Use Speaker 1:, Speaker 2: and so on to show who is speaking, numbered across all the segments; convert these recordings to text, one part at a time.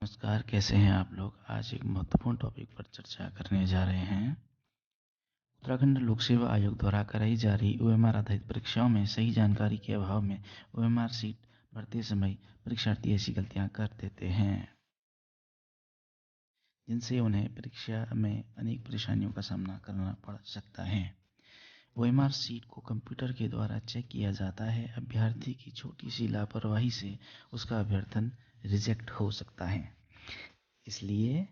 Speaker 1: नमस्कार, कैसे हैं आप लोग। आज एक महत्वपूर्ण टॉपिक पर चर्चा करने जा रहे हैं। उत्तराखंड लोक सेवा आयोग द्वारा कराई जा रही ओएमआर आधारित परीक्षाओं में सही जानकारी के अभाव में ओएमआर सीट भरते समय परीक्षार्थी ऐसी गलतियां कर देते हैं जिनसे उन्हें परीक्षा में अनेक परेशानियों का सामना करना पड़ सकता है। ओएमआर सीट को कंप्यूटर के द्वारा चेक किया जाता है। अभ्यर्थी की छोटी सी लापरवाही से उसका अभ्यर्थन रिजेक्ट हो सकता है। इसलिए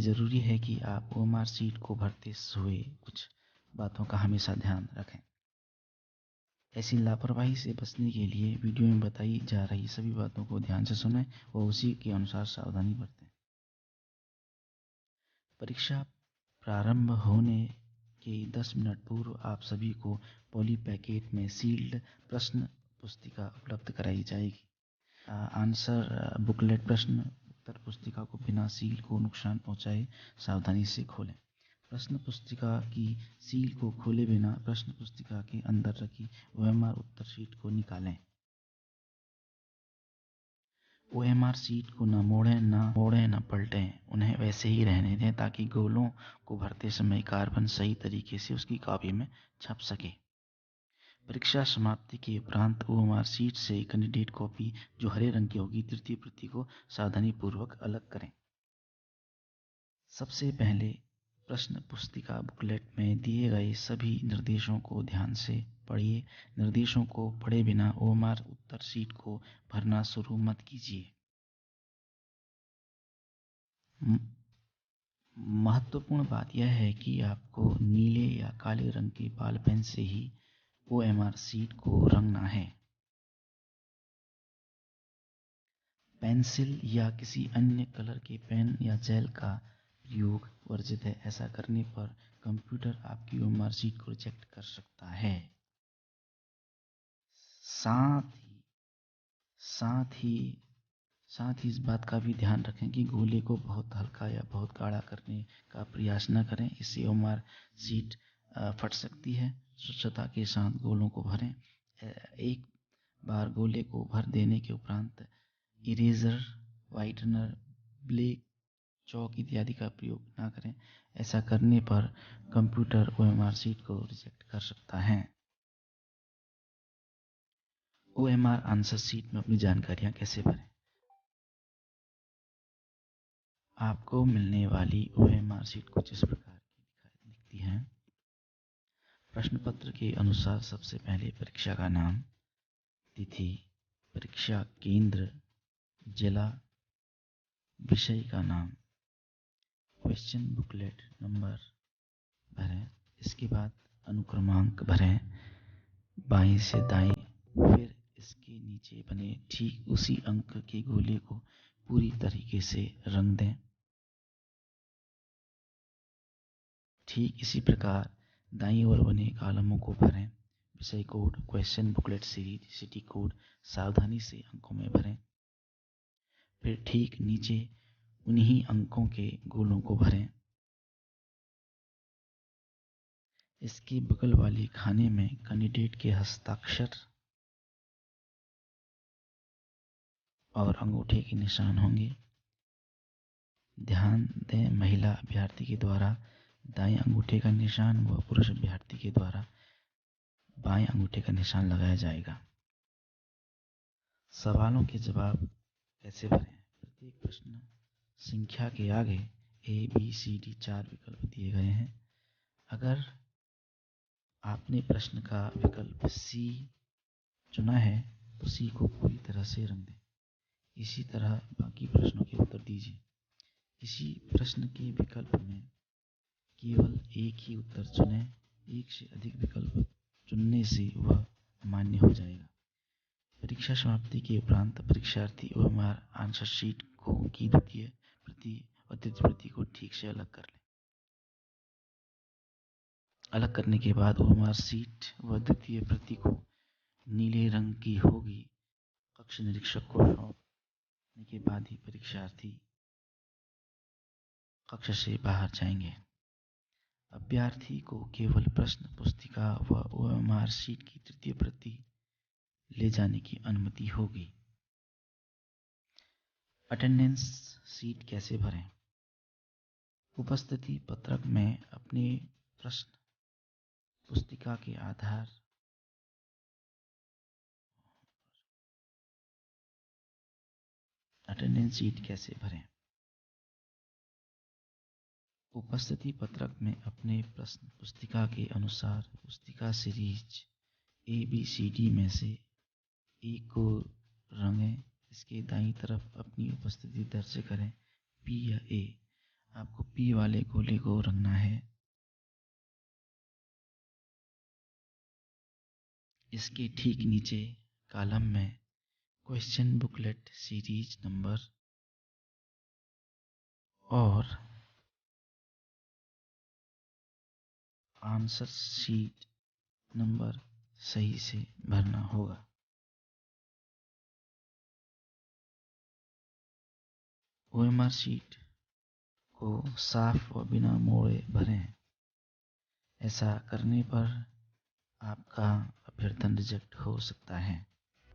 Speaker 1: ज़रूरी है कि आप ओएमआर सीट को भरते हुए कुछ बातों का हमेशा ध्यान रखें। ऐसी लापरवाही से बचने के लिए वीडियो में बताई जा रही सभी बातों को ध्यान से सुनें और उसी के अनुसार सावधानी बरतें। परीक्षा प्रारंभ होने के 10 मिनट पूर्व आप सभी को पॉली पैकेट में सील्ड प्रश्न पुस्तिका उपलब्ध कराई जाएगी। आंसर बुकलेट प्रश्न उत्तर पुस्तिका को बिना सील को नुकसान पहुंचाए सावधानी से खोलें। प्रश्न पुस्तिका की सील को खोले बिना प्रश्न पुस्तिका के अंदर रखी ओएमआर उत्तर शीट को निकालें। ओएमआर सीट को न मोड़ें न पलटें, उन्हें वैसे ही रहने दें ताकि गोलों को भरते समय कार्बन सही तरीके से उसकी कॉपी में छप सके। परीक्षा समाप्ति के उपरांत ओएमआर सीट से कैंडिडेट कॉपी जो हरे रंग की होगी तृतीय प्रति को सावधानीपूर्वक अलग करें। सबसे पहले प्रश्न पुस्तिका बुकलेट में दिए गए सभी निर्देशों को ध्यान से पढ़िए। निर्देशों को पढ़े बिना ओएमआर उत्तर शीट को भरना शुरू मत कीजिए। महत्वपूर्ण बात यह है कि आपको नीले या काले रंग के बॉल पेन से ही ओएमआर शीट को रंगना है। पेंसिल या किसी अन्य कलर के पेन या जेल का प्रयोग वर्जित है। ऐसा करने पर कंप्यूटर आपकी ओएमआर शीट को रिजेक्ट कर सकता है। साथ ही इस बात का भी ध्यान रखें कि गोले को बहुत हल्का या बहुत गाढ़ा करने का प्रयास न करें, इससे ओएमआर शीट फट सकती है। स्वच्छता के साथ गोलों को भरें। एक बार गोले को भर देने के उपरांत इरेजर, व्हाइटनर, ब्लैक चौक इत्यादि का प्रयोग न करें। ऐसा करने पर कंप्यूटर ओएमआर शीट को रिजेक्ट कर सकता है। ओएमआर आंसर शीट में अपनी जानकारियां कैसे भरें। आपको मिलने वाली ओएमआर शीट कुछ इस प्रकार की दिखती है। प्रश्न पत्र के अनुसार सबसे पहले परीक्षा का नाम, तिथि, परीक्षा केंद्र, जिला, विषय का नाम, क्वेश्चन बुकलेट नंबर भरें। इसके बाद अनुक्रमांक भरें बाएं से दाएं। फिर इसके नीचे बने ठीक उसी अंक के गोले को पूरी तरीके से रंग दें। ठीक इसी प्रकार दाईं ओर बने कॉलमों को भरें। विषय code, question booklet series, city code सावधानी से अंकों में भरें। फिर ठीक नीचे उन्हीं अंकों के गोलों को भरें। इसके बगल वाले खाने में कैंडिडेट के हस्ताक्षर और अंगूठे के निशान होंगे। ध्यान दें, महिला अभ्यर्थी के द्वारा दाएं अंगूठे का निशान व पुरुष अभ्यर्थी के द्वारा बाएं अंगूठे का निशान लगाया जाएगा। सवालों के जवाब कैसे भरें। प्रत्येक प्रश्न संख्या के आगे ABCD 4 विकल्प दिए गए हैं। अगर आपने प्रश्न का विकल्प C चुना है तो C को पूरी तरह से रंग दें। इसी तरह बाकी प्रश्नों के उत्तर दीजिए। किसी प्रश्न के विकल्प में केवल एक ही उत्तर चुनें। एक से अधिक विकल्प चुनने से वह अमान्य हो जाएगा। परीक्षा समाप्ति के उपरांत परीक्षार्थी ओएमआर आंसर शीट की द्वितीय प्रति और तृतीय प्रति को ठीक से अलग कर लें। अलग करने के बाद ओएमआर शीट व द्वितीय प्रति को नीले रंग की होगी। कक्ष निरीक्षक को सौंपने के बाद ही परीक्षार्थी कक्ष से बाहर जाएंगे। अभ्यर्थी को केवल प्रश्न पुस्तिका व ओएमआर शीट की तृतीय प्रति ले जाने की अनुमति होगी। अटेंडेंस शीट कैसे भरें? उपस्थिति पत्रक में अपनी प्रश्न पुस्तिका के आधार अटेंडेंस शीट कैसे भरें? उपस्थिति पत्रक में अपने प्रश्न पुस्तिका के अनुसार पुस्तिका सीरीज ABCD में से एक को रंगें। इसके दाईं तरफ अपनी उपस्थिति दर्ज करें, P या A। आपको P वाले गोले को रंगना है। इसके ठीक नीचे कॉलम में क्वेश्चन बुकलेट सीरीज नंबर और आंसर शीट नंबर सही से भरना होगा। OMR शीट को साफ और बिना मोड़े भरें। ऐसा करने पर आपका अभ्यर्थन रिजेक्ट हो सकता है।